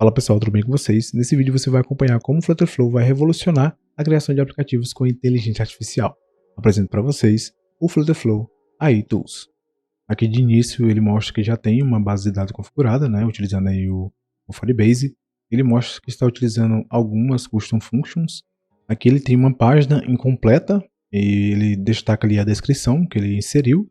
Fala pessoal, tudo bem com vocês? Nesse vídeo você vai acompanhar como o Flutter Flow vai revolucionar a criação de aplicativos com inteligência artificial. Apresento para vocês o Flutter Flow AI Tools. Aqui de início ele mostra que já tem uma base de dados configurada, utilizando aí o Firebase. Ele mostra que está utilizando algumas custom functions. Aqui ele tem uma página incompleta e ele destaca ali a descrição que ele inseriu.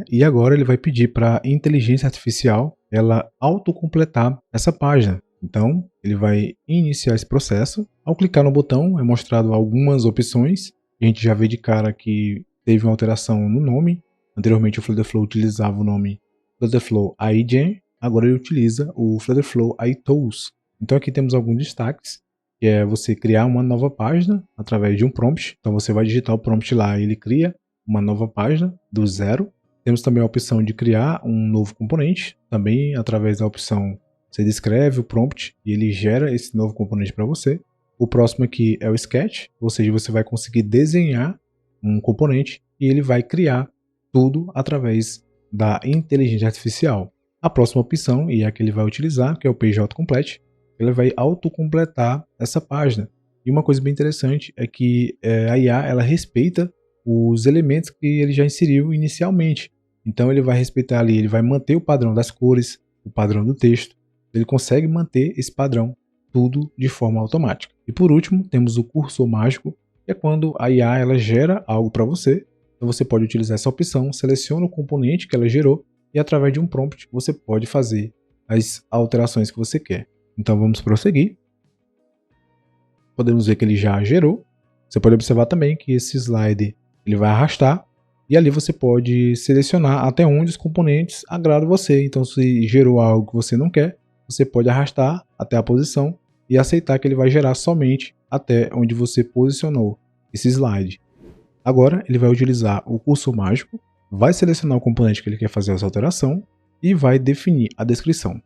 E agora ele vai pedir para a inteligência artificial ela autocompletar essa página. Então, ele vai iniciar esse processo. Ao clicar no botão, é mostrado algumas opções. A gente já vê de cara que teve uma alteração no nome. Anteriormente, o Flutter Flow utilizava o nome Flutter Flow AI Gen. Agora ele utiliza o Flutter Flow AI Tools. Então, aqui temos alguns destaques, que é você criar uma nova página através de um prompt. Então, você vai digitar o prompt lá e ele cria uma nova página do zero. Temos também a opção de criar um novo componente, também através da opção você descreve o prompt e ele gera esse novo componente para você. O próximo aqui é o Sketch, ou seja, você vai conseguir desenhar um componente e ele vai criar tudo através da inteligência artificial. A próxima opção, e é a que ele vai utilizar, que é o Page Autocomplete, ele vai autocompletar essa página. E uma coisa bem interessante é que a IA ela respeita os elementos que ele já inseriu inicialmente. Então ele vai respeitar ali, ele vai manter o padrão das cores, o padrão do texto. Ele consegue manter esse padrão tudo de forma automática. E por último, temos o cursor mágico, que é quando a IA ela gera algo para você. Então você pode utilizar essa opção, seleciona o componente que ela gerou e através de um prompt você pode fazer as alterações que você quer. Então vamos prosseguir. Podemos ver que ele já gerou. Você pode observar também que esse slide ele vai arrastar e ali você pode selecionar até onde os componentes agradam você. Então se gerou algo que você não quer, você pode arrastar até a posição e aceitar que ele vai gerar somente até onde você posicionou esse slide. Agora ele vai utilizar o cursor mágico, vai selecionar o componente que ele quer fazer essa alteração e vai definir a descrição.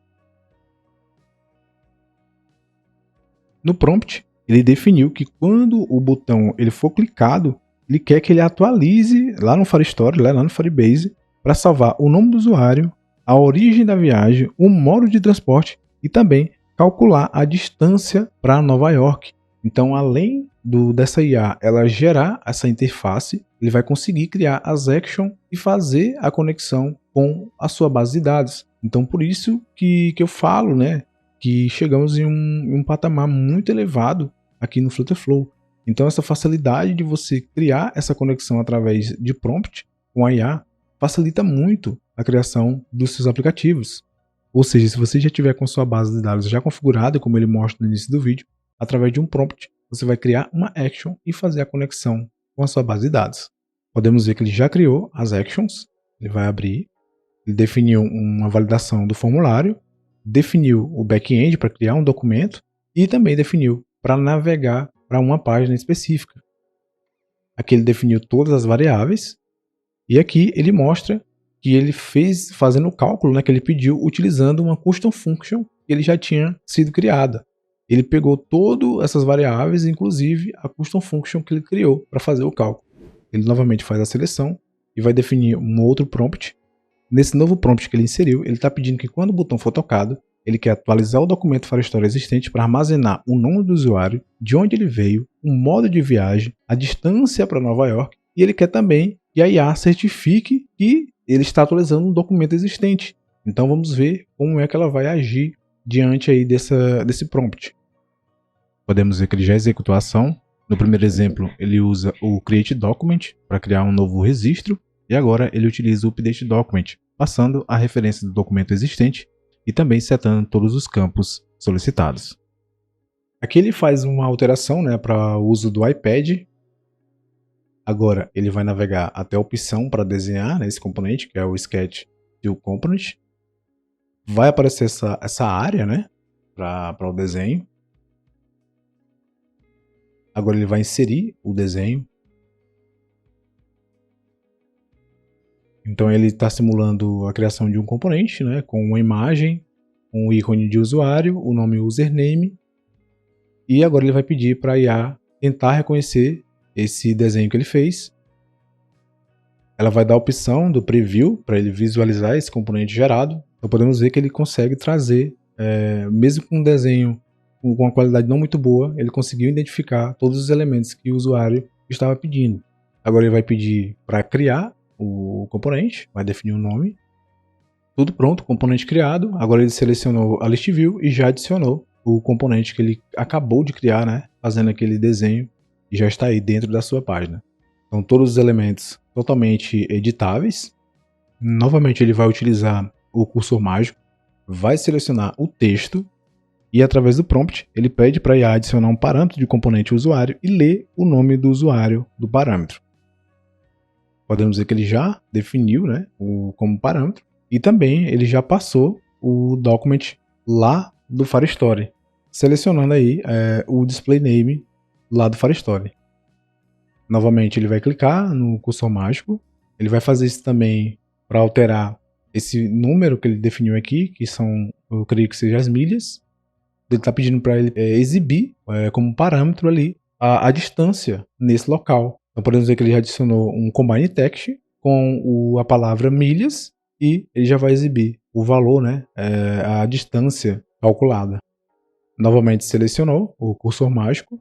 No prompt, ele definiu que quando o botão ele for clicado, ele quer que ele atualize lá no Firestore, lá no Firebase, para salvar o nome do usuário, a origem da viagem, o modo de transporte e também calcular a distância para Nova York. Então, além dessa IA ela gerar essa interface, ele vai conseguir criar as actions e fazer a conexão com a sua base de dados. Então, por isso que eu falo, que chegamos em um patamar muito elevado aqui no Flutter Flow. Então, essa facilidade de você criar essa conexão através de prompt com a IA facilita muito a criação dos seus aplicativos. Ou seja, se você já tiver com sua base de dados já configurada, como ele mostra no início do vídeo, através de um prompt, você vai criar uma action e fazer a conexão com a sua base de dados. Podemos ver que ele já criou as actions, ele vai abrir, ele definiu uma validação do formulário, definiu o back-end para criar um documento e também definiu para navegar para uma página específica. Aqui ele definiu todas as variáveis e aqui ele mostra que ele fez fazendo o cálculo que ele pediu utilizando uma custom function que ele já tinha sido criada. Ele pegou todas essas variáveis, inclusive a custom function que ele criou para fazer o cálculo. Ele novamente faz a seleção e vai definir um outro prompt. Nesse novo prompt que ele inseriu, ele está pedindo que quando o botão for tocado, ele quer atualizar o documento Firestore existente para armazenar o nome do usuário, de onde ele veio, o modo de viagem, a distância para Nova York, e ele quer também que a IA certifique que ele está atualizando um documento existente. Então vamos ver como é que ela vai agir diante aí desse prompt. Podemos ver que ele já executou a ação. No primeiro exemplo, ele usa o Create Document para criar um novo registro. E agora ele utiliza o Update Document, passando a referência do documento existente e também setando todos os campos solicitados. Aqui ele faz uma alteração para o uso do iPad. Agora ele vai navegar até a opção para desenhar esse componente, que é o Sketch Fill Component. Vai aparecer essa área para o desenho. Agora ele vai inserir o desenho. Então ele está simulando a criação de um componente com uma imagem, um ícone de usuário, o nome username. E agora ele vai pedir para a IA tentar reconhecer esse desenho que ele fez. Ela vai dar a opção do preview para ele visualizar esse componente gerado. Então podemos ver que ele consegue trazer mesmo com um desenho com uma qualidade não muito boa, ele conseguiu identificar todos os elementos que o usuário estava pedindo. Agora ele vai pedir para criar o componente, vai definir o nome. Tudo pronto, componente criado. Agora ele selecionou a list view e já adicionou o componente que ele acabou de criar, né? Fazendo aquele desenho e já está aí dentro da sua página. Então todos os elementos totalmente editáveis. Novamente ele vai utilizar o cursor mágico, vai selecionar o texto e através do prompt ele pede para a IA adicionar um parâmetro de componente usuário e ler o nome do usuário do parâmetro. Podemos ver que ele já definiu, né, como parâmetro e também ele já passou o document lá do Firestore, selecionando aí o display name lá do Firestore. Novamente ele vai clicar no cursor mágico, ele vai fazer isso também para alterar esse número que ele definiu aqui, que são, eu creio que sejam as milhas. Ele está pedindo para ele exibir como parâmetro ali a distância nesse local. Então podemos ver que ele já adicionou um combine text com a palavra milhas e ele já vai exibir o valor, né, a distância calculada. Novamente selecionou o cursor mágico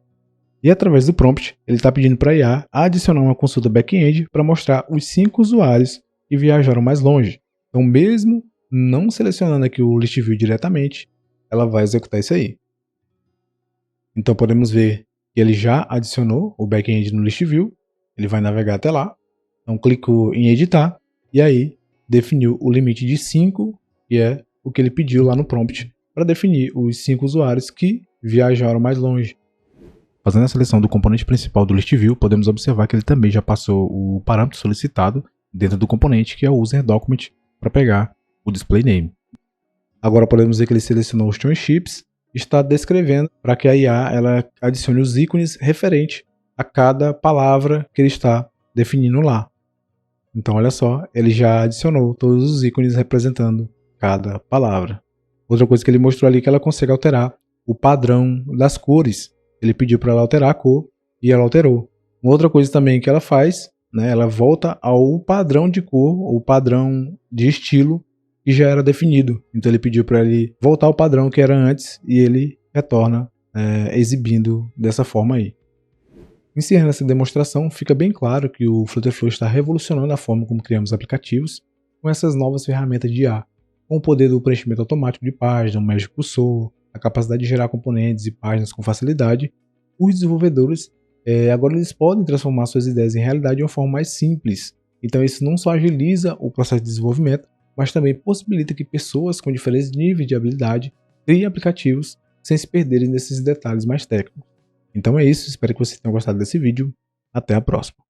e através do prompt ele está pedindo para a IA adicionar uma consulta back-end para mostrar os 5 usuários que viajaram mais longe. Então mesmo não selecionando aqui o list view diretamente, ela vai executar isso aí. Então podemos ver que ele já adicionou o back-end no list view, ele vai navegar até lá, então clicou em editar e aí definiu o limite de 5, que é o que ele pediu lá no prompt, para definir os 5 usuários que viajaram mais longe. Fazendo a seleção do componente principal do list view, podemos observar que ele também já passou o parâmetro solicitado dentro do componente, que é o user document, para pegar o display name. Agora podemos ver que ele selecionou os townships e está descrevendo para que a IA ela adicione os ícones referentes a cada palavra que ele está definindo lá. Então olha só, ele já adicionou todos os ícones representando cada palavra. Outra coisa que ele mostrou ali é que ela consegue alterar o padrão das cores. Ele pediu para ela alterar a cor e ela alterou. Uma outra coisa também que ela faz, né, ela volta ao padrão de cor ou padrão de estilo que já era definido. Então ele pediu para ele voltar ao padrão que era antes e ele retorna exibindo dessa forma aí. Encerrando essa demonstração, fica bem claro que o Flutterflow está revolucionando a forma como criamos aplicativos com essas novas ferramentas de IA, com o poder do preenchimento automático de página, o Magic Cursor, a capacidade de gerar componentes e páginas com facilidade. Os desenvolvedores agora eles podem transformar suas ideias em realidade de uma forma mais simples. Então isso não só agiliza o processo de desenvolvimento, mas também possibilita que pessoas com diferentes níveis de habilidade criem aplicativos sem se perderem nesses detalhes mais técnicos. Então é isso, espero que vocês tenham gostado desse vídeo. Até a próxima.